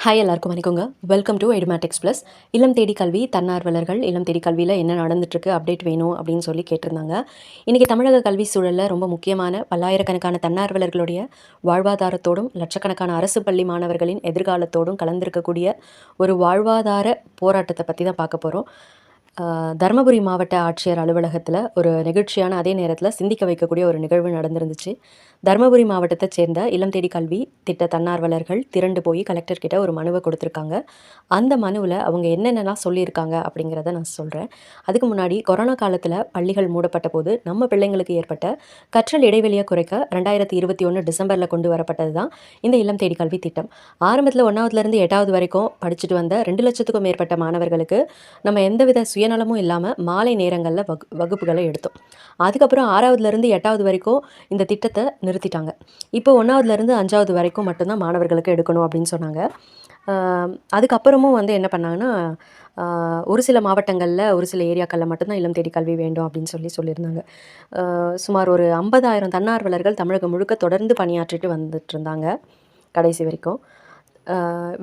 Hi எல்லாருக்கும் வணக்கங்க. Welcome to Edumatics plus. இல்லம் தேடி கல்வி தன்னார்வலர்கள் இல்லம் தேடி கல்வியில் என்ன நடந்துட்டுருக்கு அப்டேட் வேணும் அப்படின்னு சொல்லி கேட்டிருந்தாங்க. இன்றைக்கி தமிழக கல்வி சூழலில் ரொம்ப முக்கியமான பல்லாயிரக்கணக்கான தன்னார்வலர்களுடைய வாழ்வாதாரத்தோடும் லட்சக்கணக்கான அரசு பள்ளி மாணவர்களின் எதிர்காலத்தோடும் கலந்திருக்கக்கூடிய ஒரு வாழ்வாதார போராட்டத்தை பற்றி தான் பார்க்க போகிறோம். தருமபுரி மாவட்ட ஆட்சியர் அலுவலகத்தில் ஒரு நெகிழ்ச்சியான அதே நேரத்தில் சிந்திக்க வைக்கக்கூடிய ஒரு நிகழ்வு நடந்துருந்துச்சு. தருமபுரி மாவட்டத்தை சேர்ந்த இல்லம் தேடி கல்வி திட்ட தன்னார்வலர்கள் திரண்டு போய் கலெக்டர் கிட்ட ஒரு மனுவை கொடுத்துருக்காங்க. அந்த மனுவில் அவங்க என்னென்னலாம் சொல்லியிருக்காங்க அப்படிங்கிறத நான் சொல்கிறேன். அதுக்கு முன்னாடி கொரோனா காலத்தில் பள்ளிகள் மூடப்பட்ட போது நம்ம பிள்ளைங்களுக்கு ஏற்பட்ட கற்றல் இடைவெளியை குறைக்க 2021 டிசம்பரில் கொண்டு வரப்பட்டது தான் இந்த இல்லம் தேடி கல்வி திட்டம். ஆரம்பத்தில் 1வதுலேருந்து 8வது வரைக்கும் படிச்சுட்டு வந்த 2 லட்சத்துக்கும் மேற்பட்ட மாணவர்களுக்கு நம்ம எந்தவித சுயநலமும் இல்லாமல் மாலை நேரங்களில் வகுப்புகளை எடுத்தோம். அதுக்கப்புறம் 6வதுலேருந்து 8வது வரைக்கும் இந்த திட்டத்தை நிறுத்திட்டாங்க. இப்போ 1வதுலேருந்து 5வது வரைக்கும் மட்டும்தான் மாணவர்களுக்கு எடுக்கணும் அப்படின்னு சொன்னாங்க. அதுக்கப்புறமும் என்ன பண்ணாங்கன்னா, ஒரு சில மாவட்டங்களில் ஒரு சில ஏரியாக்களில் மட்டும்தான் இல்லம் தேடி கல்வி வேண்டும் அப்படின்னு சொல்லியிருந்தாங்க. சுமார் ஒரு 50,000 தன்னார்வலர்கள் தமிழகம் முழுக்க தொடர்ந்து பணியாற்றிட்டு வந்துட்டு இருந்தாங்க கடைசி வரைக்கும்.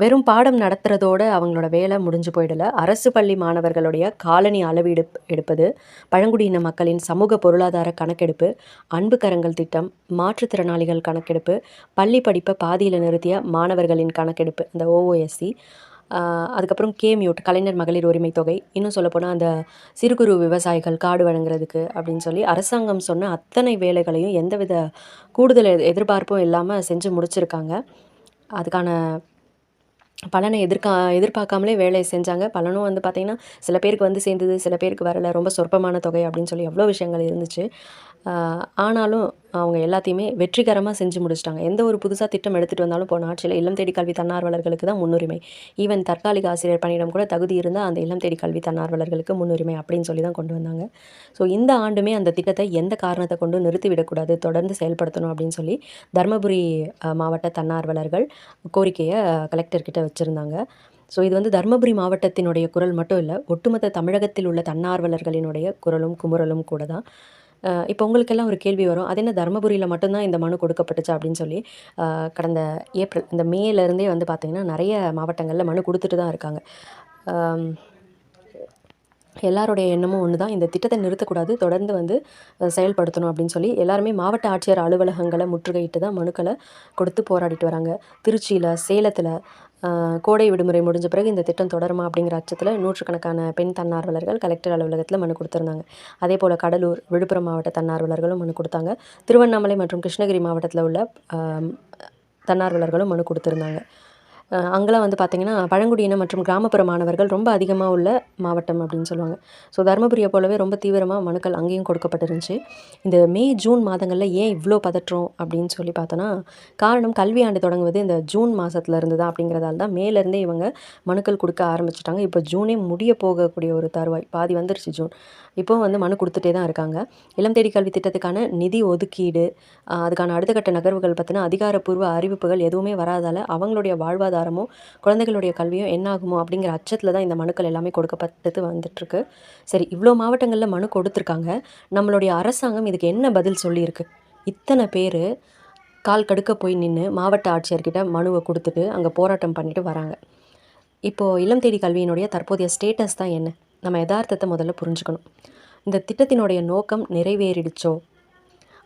வெறும் பாடம் நடத்துகிறதோட அவங்களோட வேலை முடிஞ்சு போயிடல. அரசு பள்ளி மாணவர்களுடைய காலனி அளவீடு எடுப்பது, பழங்குடியின மக்களின் சமூக பொருளாதார கணக்கெடுப்பு, அன்பு கரங்கள் திட்டம், மாற்றுத்திறனாளிகள் கணக்கெடுப்பு, பள்ளி படிப்பை பாதியில் நிறுத்திய மாணவர்களின் கணக்கெடுப்பு இந்த OOSC, அதுக்கப்புறம் KMUT கலைஞர் மகளிர் உரிமை தொகை, இன்னும் சொல்லப்போனால் அந்த சிறு குறு விவசாயிகள் காடு வழங்குறதுக்கு அப்படின்னு சொல்லி அரசாங்கம் சொன்ன அத்தனை வேலைகளையும் எந்தவித கூடுதல் எதிர்பார்ப்பும் இல்லாமல் செஞ்சு முடிச்சிருக்காங்க. அதுக்கான பலனை எதிர்பார்க்காமலே வேலையை செஞ்சாங்க. பலனும் பார்த்திங்கன்னா சில பேருக்கு சேர்ந்தது, சில பேருக்கு வரலை. ரொம்ப சொற்பமான தொகை அப்படின்னு சொல்லி எவ்வளோ விஷயங்கள் இருந்துச்சு. ஆனாலும் அவங்க எல்லாத்தையுமே வெற்றிகரமாக செஞ்சு முடிச்சிட்டாங்க. எந்த ஒரு புதுசாக திட்டம் எடுத்துகிட்டு வந்தாலும் போன ஆட்சியில் இல்லம் தேடி கல்வி தன்னார்வலர்களுக்கு தான் முன்னுரிமை. ஈவன் தற்காலிக ஆசிரியர் பணியிடம் கூட தகுதி இருந்தால் அந்த இல்லம் தேடி கல்வி தன்னார்வலர்களுக்கு முன்னுரிமை அப்படின்னு சொல்லி தான் கொண்டு வந்தாங்க. ஸோ இந்த ஆண்டுமே அந்த திட்டத்தை எந்த காரணத்தை கொண்டு நிறுத்திவிடக்கூடாது, தொடர்ந்து செயல்படுத்தணும் அப்படின்னு சொல்லி தருமபுரி மாவட்ட தன்னார்வலர்கள் கோரிக்கையை கலெக்டர்கிட்ட வச்சுருந்தாங்க. ஸோ இது தருமபுரி மாவட்டத்தினுடைய குரல் மட்டும் இல்லை, ஒட்டுமொத்த தமிழகத்தில் உள்ள தன்னார்வலர்களினுடைய குரலும் குமுறலும் கூட தான். இப்போ உங்களுக்கெல்லாம் ஒரு கேள்வி வரும், அது என்ன தருமபுரியில் மட்டும்தான் இந்த மனு கொடுக்கப்பட்டுச்சா அப்படின்னு சொல்லி. கடந்த ஏப்ரல் இந்த மேலேருந்தே பார்த்திங்கன்னா நிறைய மாவட்டங்களில் மனு கொடுத்துட்டு தான் இருக்காங்க. எல்லாருடைய எண்ணமும் ஒன்று தான், இந்த திட்டத்தை நிறுத்தக்கூடாது, தொடர்ந்து செயல்படுத்தணும் அப்படின்னு சொல்லி எல்லாருமே மாவட்ட ஆட்சியர் அலுவலகங்களை முற்றுகையிட்டு தான் மனுக்களை கொடுத்து போராடிட்டு வராங்க. திருச்சியில், சேலத்தில் கோடை விடுமுறை முடிஞ்ச பிறகு இந்த திட்டம் தொடருமா அப்படிங்கிற அச்சத்தில் நூற்றுக்கணக்கான பெண் தன்னார்வலர்கள் கலெக்டர் அலுவலகத்தில் மனு கொடுத்துருந்தாங்க. அதே போல் கடலூர், விழுப்புரம் மாவட்ட தன்னார்வலர்களும் மனு கொடுத்தாங்க. திருவண்ணாமலை மற்றும் கிருஷ்ணகிரி மாவட்டத்தில் உள்ள தன்னார்வலர்களும் மனு கொடுத்துருந்தாங்க. அங்கெல்லாம் பார்த்திங்கன்னா பழங்குடியின மற்றும் கிராமப்புற மாணவர்கள் ரொம்ப அதிகமாக உள்ள மாவட்டம் அப்படின்னு சொல்லுவாங்க. ஸோ தருமபுரியை போலவே ரொம்ப தீவிரமாக மனுக்கள் அங்கேயும் கொடுக்கப்பட்டிருந்துச்சு. இந்த மே, ஜூன் மாதங்களில் ஏன் இவ்வளோ பதற்றம் அப்படின்னு சொல்லி பார்த்தோன்னா, காரணம் கல்வி ஆண்டு தொடங்குவது இந்த ஜூன் மாதத்துல இருந்து தான் அப்படிங்கிறதால தான் மேலேருந்தே இவங்க மனுக்கள் கொடுக்க ஆரம்பிச்சிட்டாங்க. இப்போ ஜூனே முடிய போகக்கூடிய ஒரு தருவாய், பாதி வந்துருச்சு ஜூன். இப்போ மனு கொடுத்துட்டே தான் இருக்காங்க. இல்லம் தேடி கல்வி திட்டத்துக்கான நிதி ஒதுக்கீடு, அதுக்கான அடுத்த கட்ட நகர்வுகள் பற்றின அதிகாரப்பூர்வ அறிவிப்புகள் எதுவுமே வராதால் அவங்களுடைய வாழ்வாதாரமும் குழந்தைகளுடைய கல்வியும் என்னாகுமோ அப்படிங்கிற அச்சத்தில் தான் இந்த மனுக்கள் எல்லாமே கொடுக்கப்பட்டு வந்துட்டுருக்கு. சரி, இவ்வளோ மாவட்டங்களில் மனு கொடுத்துருக்காங்க. நம்மளுடைய அரசாங்கம் இதுக்கு என்ன பதில் சொல்லியிருக்கு? இத்தனை பேர் கால் கடுக்க போய் நின்று மாவட்ட ஆட்சியர்கிட்ட மனுவை கொடுத்துட்டு அங்கே போராட்டம் பண்ணிட்டு வராங்க. இப்போது இல்லம் தேடி கல்வியினுடைய தற்போதைய ஸ்டேட்டஸ் தான் என்ன? நம்ம யதார்த்தத்தை முதல்ல புரிஞ்சுக்கணும். இந்த திட்டத்தினுடைய நோக்கம் நிறைவேறிடுச்சோ?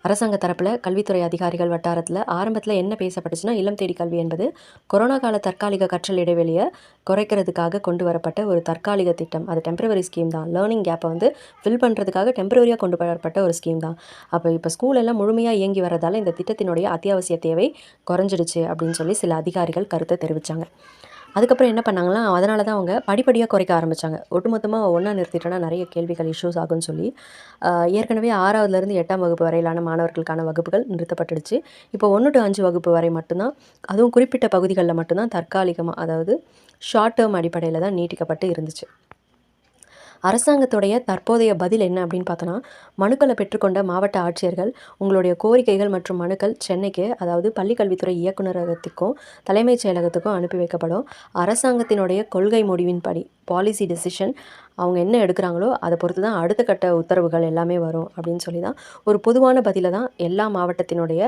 அரசாங்க தரப்பில் கல்வித்துறை அதிகாரிகள் வட்டாரத்தில் ஆரம்பத்தில் என்ன பேசப்பட்டுச்சுன்னா, இல்லம் தேடி கல்வி என்பது கொரோனா கால தற்காலிக கற்றல் இடைவெளியை குறைக்கிறதுக்காக கொண்டு வரப்பட்ட ஒரு தற்காலிக திட்டம். அது டெம்பரவரி ஸ்கீம் தான். லேர்னிங் கேப்பை ஃபில் பண்ணுறதுக்காக டெம்பரவரியாக கொண்டு வரப்பட்ட ஒரு ஸ்கீம் தான். அப்போ இப்போ ஸ்கூல் எல்லாம் முழுமையாக இயங்கி வரதால் இந்த திட்டத்தினுடைய அத்தியாவசிய தேவை குறைஞ்சிடுச்சு அப்படின்னு சொல்லி சில அதிகாரிகள் கருத்தை தெரிவித்தாங்க. அதுக்கப்புறம் என்ன பண்ணாங்கன்னா, அதனால தான் அவங்க படிப்படியாக குறைக்க ஆரம்பித்தாங்க. ஒட்டுமொத்தமாக ஒன்றா நிறுத்திட்டோன்னா நிறைய கேள்விகள், இஷ்யூஸ் ஆகும்னு சொல்லி ஏற்கனவே 6வதுலேருந்து 8ஆம் வகுப்பு வரையிலான மாணவர்களுக்கான வகுப்புகள் நிறுத்தப்பட்டுடுச்சு. இப்போ 1 to 5 வகுப்பு வரை மட்டும்தான், அதுவும் குறிப்பிட்ட பகுதிகளில் மட்டும்தான் தற்காலிகமாக, அதாவது ஷார்ட் டேர்ம் அடிப்படையில் தான் நீட்டிக்கப்பட்டு இருந்துச்சு. அரசாங்கத்துடைய தற்போதைய பதில் என்ன அப்படின்னு பார்த்தோன்னா, மனுக்களை பெற்றுக்கொண்ட மாவட்ட ஆட்சியர்கள் உங்களுடைய கோரிக்கைகள் மற்றும் மனுக்கள் சென்னைக்கு, அதாவது பள்ளிக்கல்வித்துறை இயக்குநரகத்துக்கும் தலைமைச் செயலகத்துக்கும் அனுப்பி வைக்கப்படும். அரசாங்கத்தினுடைய கொள்கை முடிவின்படி பாலிசி டெசிஷன் அவங்க என்ன எடுக்கிறாங்களோ அதை பொறுத்து தான் அடுத்த கட்ட உத்தரவுகள் எல்லாமே வரும் அப்படின்னு சொல்லி தான் ஒரு பொதுவான பதிலை தான் எல்லா மாவட்டத்தினுடைய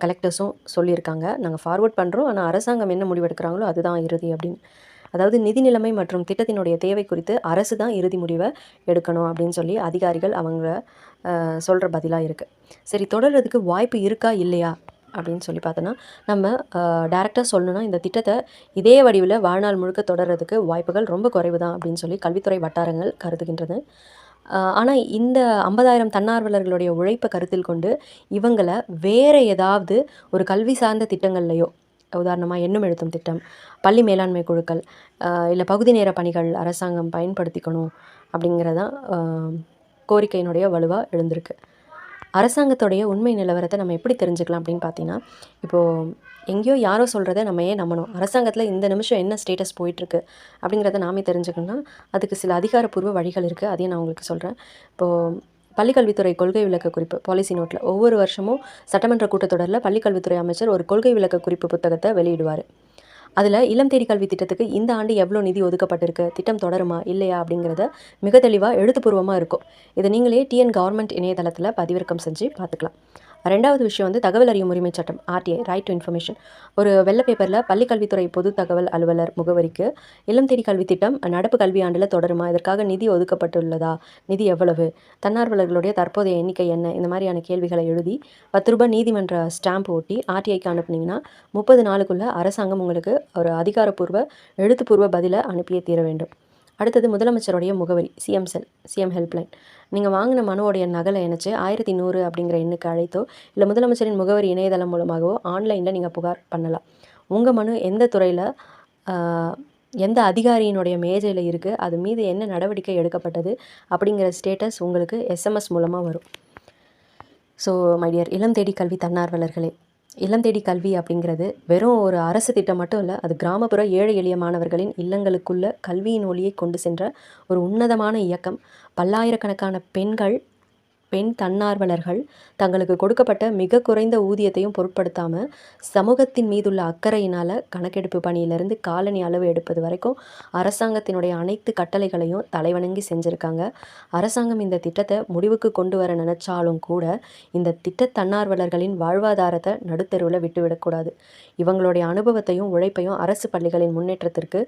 கலெக்டர்ஸும் சொல்லியிருக்காங்க. நாங்கள் ஃபார்வர்ட் பண்ணுறோம், ஆனால் அரசாங்கம் என்ன முடிவெடுக்கிறாங்களோ அதுதான் இறுதி அப்படின்னு. அதாவது நிதி நிலைமை மற்றும் திட்டத்தினுடைய தேவை குறித்து அரசு தான் இறுதி முடிவை எடுக்கணும் அப்படின்னு சொல்லி அதிகாரிகள் அவங்க சொல்கிற பதிலாக இருக்குது. சரி, தொடர்றதுக்கு வாய்ப்பு இருக்கா இல்லையா அப்படின்னு சொல்லி பார்த்தோன்னா, நம்ம டைரெக்டாக சொல்லணும்னா இந்த திட்டத்தை இதே வடிவில் வாழ்நாள் முழுக்க தொடர்றதுக்கு வாய்ப்புகள் ரொம்ப குறைவு தான் அப்படின்னு சொல்லி கல்வித்துறை வட்டாரங்கள் கருதுகின்றது. ஆனால் இந்த 50,000 தன்னார்வலர்களுடைய உழைப்பை கருத்தில் கொண்டு இவங்களை வேறு ஏதாவது ஒரு கல்வி சார்ந்த திட்டங்கள்லையோ, உதாரணமாக எண்ணும் எழுத்தும் திட்டம், பள்ளி மேலாண்மை குழுக்கள், இல்லை பகுதி நேர பணிகள் அரசாங்கம் பயன்படுத்திக்கணும் அப்படிங்கிறதான் கோரிக்கையினுடைய வலுவாக எழுந்திருக்கு. அரசாங்கத்துடைய உண்மை நிலவரத்தை நம்ம எப்படி தெரிஞ்சுக்கலாம் அப்படின்னு பார்த்தீங்கன்னா, இப்போது எங்கேயோ யாரோ சொல்கிறத நம்ம ஏன் நம்பணும்? அரசாங்கத்தில் இந்த நிமிஷம் என்ன ஸ்டேட்டஸ் போயிட்டுருக்கு அப்படிங்கிறத நாமே தெரிஞ்சுக்கணும்னா அதுக்கு சில அதிகாரப்பூர்வ வழிகள் இருக்குது. அதையும் நான் உங்களுக்கு சொல்கிறேன். இப்போது பள்ளிக்கல்வித்துறை கொள்கை விளக்க குறிப்பு பாலிசி நோட்டில் ஒவ்வொரு வருஷமும் சட்டமன்ற கூட்டத்தொடரில் பள்ளிக்கல்வித்துறை அமைச்சர் ஒரு கொள்கை விளக்க குறிப்பு புத்தகத்தை வெளியிடுவார். அதில் இல்லம் தேடி கல்வி திட்டத்துக்கு இந்த ஆண்டு எவ்வளோ நிதி ஒதுக்கப்பட்டிருக்கு, திட்டம் தொடருமா இல்லையா அப்படிங்கிறத மிக தெளிவாக எழுத்துப்பூர்வமாக இருக்கும். இதை நீங்களே டிஎன் கவர்மெண்ட் இணையதளத்தில் பதிவிறக்கம் செஞ்சு பார்த்துக்கலாம். ரெண்டாவது விஷயம் வந்து தகவல் அறியும் உரிமை சட்டம், ஆர்டிஐ, ரைட் டு இன்ஃபர்மேஷன். ஒரு வெள்ளை பேப்பரில் பள்ளிக்கல்வித்துறை பொது தகவல் அலுவலர் முகவரிக்கு இல்லம் தேடி கல்வி திட்டம் நடப்பு கல்வி ஆண்டில் தொடருமா, இதற்காக நிதி ஒதுக்கப்பட்டுள்ளதா, நிதி எவ்வளவு, தன்னார்வலர்களுடைய தற்போதைய எண்ணிக்கை என்ன, இந்த மாதிரியான கேள்விகளை எழுதி 10 ரூபாய் நீதிமன்ற ஸ்டாம்ப் ஒட்டி ஆர்டிஐக்கு அனுப்புனீங்கன்னா 30 நாளுக்குள்ளே அரசாங்கம் உங்களுக்கு ஒரு அதிகாரப்பூர்வ எழுத்துப்பூர்வ பதிலை அனுப்பியே தீர வேண்டும். அடுத்தது முதலமைச்சருடைய முகவரி, சிஎம் செல், சிஎம் ஹெல்ப்லைன். நீங்கள் வாங்கின மனுவோடைய நகலை இணைச்சு 1100 அப்படிங்கிற எண்ணுக்கு அழைத்தோ, இல்லை முதலமைச்சரின் முகவரி இணையதளம் மூலமாகவோ ஆன்லைனில் நீங்கள் புகார் பண்ணலாம். உங்கள் மனு எந்த துறையில் எந்த அதிகாரியினுடைய மேஜையில் இருக்குது, அது மீது என்ன நடவடிக்கை எடுக்கப்பட்டது அப்படிங்கிற ஸ்டேட்டஸ் உங்களுக்கு எஸ்எம்எஸ் மூலமாக வரும். ஸோ மை டியர் இளம் தேடி கல்வி தன்னார்வலர்களே, இல்லம் தேடி கல்வி அப்படிங்கிறது வெறும் ஒரு அரசு திட்டம் மட்டும் இல்லை, அது கிராமப்புற ஏழை எளிய மாணவர்களின் இல்லங்களுக்குள்ள கல்வியின் ஒளியை கொண்டு சென்ற ஒரு உன்னதமான இயக்கம். பல்லாயிரக்கணக்கான பெண் தன்னார்வலர்கள் தங்களுக்கு கொடுக்கப்பட்ட மிக குறைந்த ஊதியத்தையும் பொருட்படுத்தாமல் சமூகத்தின் மீதுள்ள அக்கறையினால் கணக்கெடுப்பு பணியிலிருந்து காலனி அளவு எடுப்பது வரைக்கும் அரசாங்கத்தினுடைய அனைத்து கட்டளைகளையும் தலைவணங்கி செஞ்சுருக்காங்க. அரசாங்கம் இந்த திட்டத்தை முடிவுக்கு கொண்டு வர நினச்சாலும் கூட இந்த திட்ட தன்னார்வலர்களின் வாழ்வாதாரத்தை நடுத்தெருவில் விட்டுவிடக்கூடாது. இவங்களுடைய அனுபவத்தையும் உழைப்பையும் அரசு பள்ளிகளின் முன்னேற்றத்திற்கு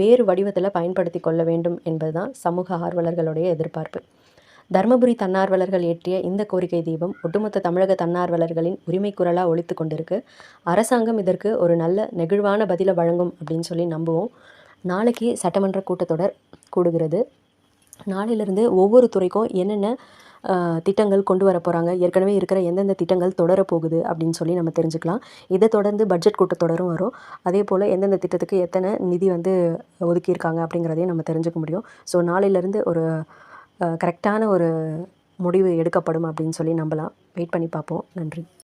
வேறு வடிவத்தில் பயன்படுத்தி கொள்ள வேண்டும் என்பதுதான் சமூக ஆர்வலர்களுடைய எதிர்பார்ப்பு. தர்மபுரி தன்னார்வலர்கள் ஏற்றிய இந்த கோரிக்கை தீபம் ஒட்டுமொத்த தமிழக தன்னார்வலர்களின் உரிமை குரலாக ஒலித்து கொண்டிருக்கு. அரசாங்கம் இதற்கு ஒரு நல்ல நெகிழ்வான பதிலை வழங்கும் அப்படின்னு சொல்லி நம்புவோம். நாளைக்கு சட்டமன்ற கூட்டத்தொடர் கூடுகிறது. நாளையிலிருந்து ஒவ்வொரு துறைக்கும் என்னென்ன திட்டங்கள் கொண்டு வர போகிறாங்க, ஏற்கனவே இருக்கிற எந்தெந்த திட்டங்கள் தொடரப்போகுது அப்படின்னு சொல்லி நம்ம தெரிஞ்சுக்கலாம். இதை தொடர்ந்து பட்ஜெட் கூட்டத்தொடரும் வரும். அதே போல் எந்தெந்த திட்டத்துக்கு எத்தனை நிதி வந்து ஒதுக்கியிருக்காங்க அப்படிங்கிறதையும் நம்ம தெரிஞ்சுக்க முடியும். ஸோ நாளையிலேருந்து ஒரு கரெக்டான ஒரு முடிவு எடுக்கப்படும் அப்படின்னு சொல்லி நம்பலாம். வெயிட் பண்ணி பார்ப்போம். நன்றி.